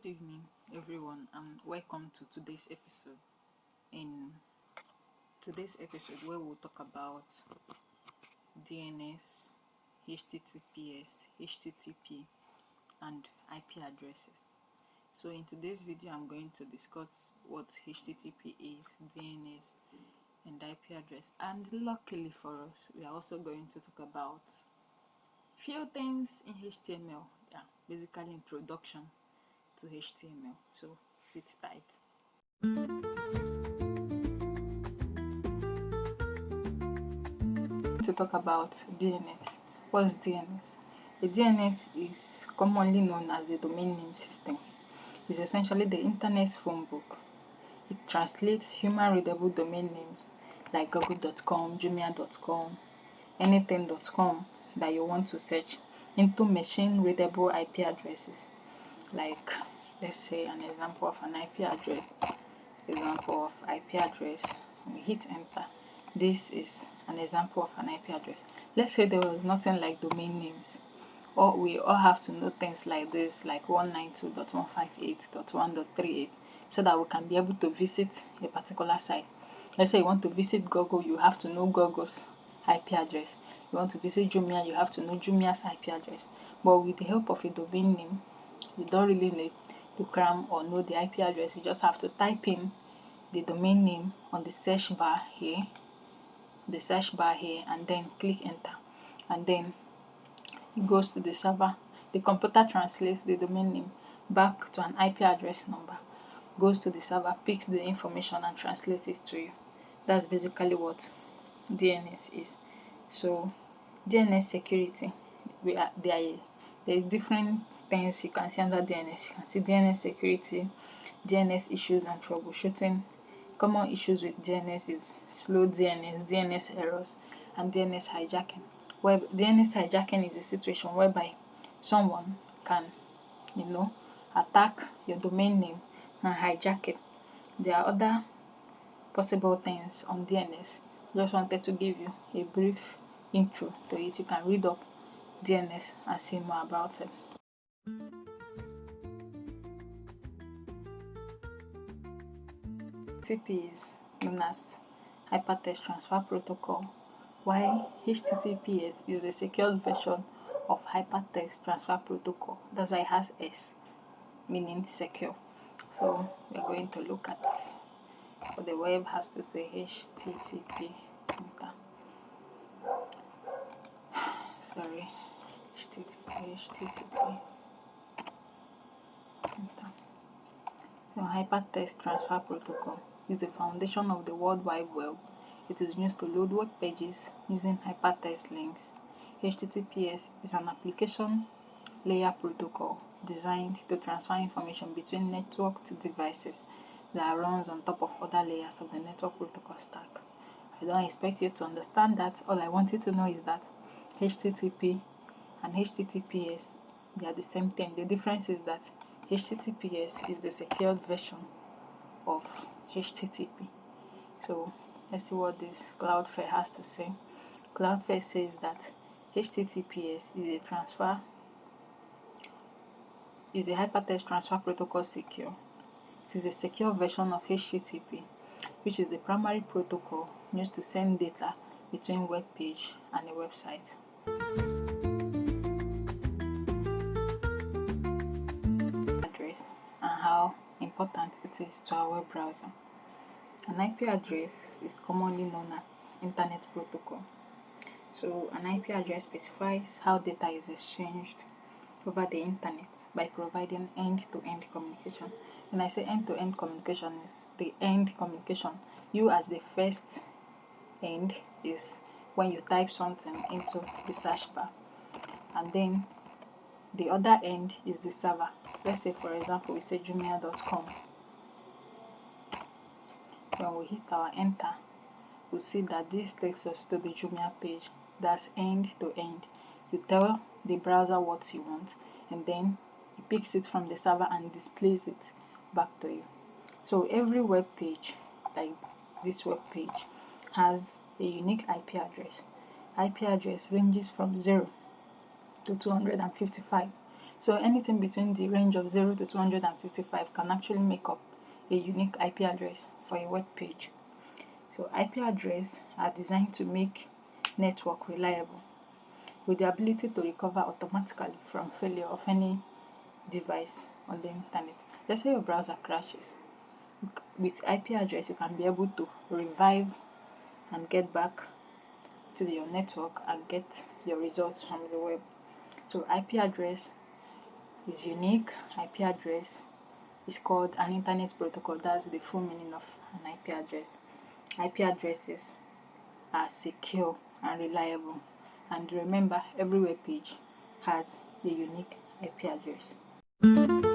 Good evening, everyone, and welcome to today's episode. In today's episode, where we'll talk about DNS, HTTPS, HTTP, and IP addresses. So, in today's video, I'm going to discuss what HTTP is, DNS, and IP address. And luckily for us, we are also going to talk about few things in HTML. Yeah, basically introduction to HTML. So sit tight. To talk about DNS. What's DNS? The DNS is commonly known as the domain name system. It's essentially the internet phone book. It translates human readable domain names like google.com, jumia.com, anything.com that you want to search into machine readable IP addresses. Like, let's say an example of an IP address. Example of IP address. We hit enter. This is an example of an IP address. Let's say there was nothing like domain names, or we all have to know things like this, like 192.158.1.38, so that we can be able to visit a particular site. Let's say you want to visit Google, you have to know Google's IP address. You want to visit Jumia, you have to know Jumia's IP address. But with the help of a domain name, you don't really need to cram or know the IP address. You just have to type in the domain name on the search bar here, and then click enter, and then it goes to the server. The computer translates the domain name back to an IP address number, goes to the server, picks the information and translates it to you. That's basically what DNS is. So DNS security, there's different things you can see under DNS. You can see DNS security, DNS issues and troubleshooting. Common issues with DNS is slow DNS, DNS errors, and DNS hijacking. Where DNS hijacking is a situation whereby someone can, attack your domain name and hijack it. There are other possible things on DNS. Just wanted to give you a brief intro to it. You can read up DNS and see more about it. HTTP is known as Hypertext Transfer Protocol, while HTTPS is a secured version of Hypertext Transfer Protocol. That's why it has S, meaning secure. So we're going to look at what the web has to say. HTTP. HTTP. So Hypertext Transfer Protocol is the foundation of the World Wide Web. It is used to load web pages using hypertext links. HTTPS is an application layer protocol designed to transfer information between networked devices that runs on top of other layers of the network protocol stack. I don't expect you to understand that. All I want you to know is that HTTP and HTTPS, they are the same thing. The difference is that HTTPS is the secured version of HTTP. So let's see what this Cloudflare has to say. Cloudflare says that HTTPS is a hypertext transfer protocol secure. It is a secure version of HTTP, which is the primary protocol used to send data between web page and a website. Address and how important it is to our web browser. An IP address is commonly known as Internet Protocol. So an IP address specifies how data is exchanged over the internet by providing end-to-end communication. When I say end-to-end communication, is the end communication. You as the first end is when you type something into the search bar, and then the other end is the server. Let's say, for example, we say jumia.com. When we hit our enter, we'll see that this takes us to the Jumia page. That's end to end. You tell the browser what you want, and then it picks it from the server and displays it back to you. So every web page, like this web page, has a unique IP address. IP address ranges from 0 to 255. So anything between the range of 0 to 255 can actually make up a unique IP address for a web page. So IP addresses are designed to make network reliable with the ability to recover automatically from failure of any device on the internet. Let's say your browser crashes. With IP address, you can be able to revive and get back to your network and get your results from the web. So IP address is unique. IP address is called an internet protocol. That's the full meaning of an IP address. IP addresses are secure and reliable. And remember, every web page has a unique IP address.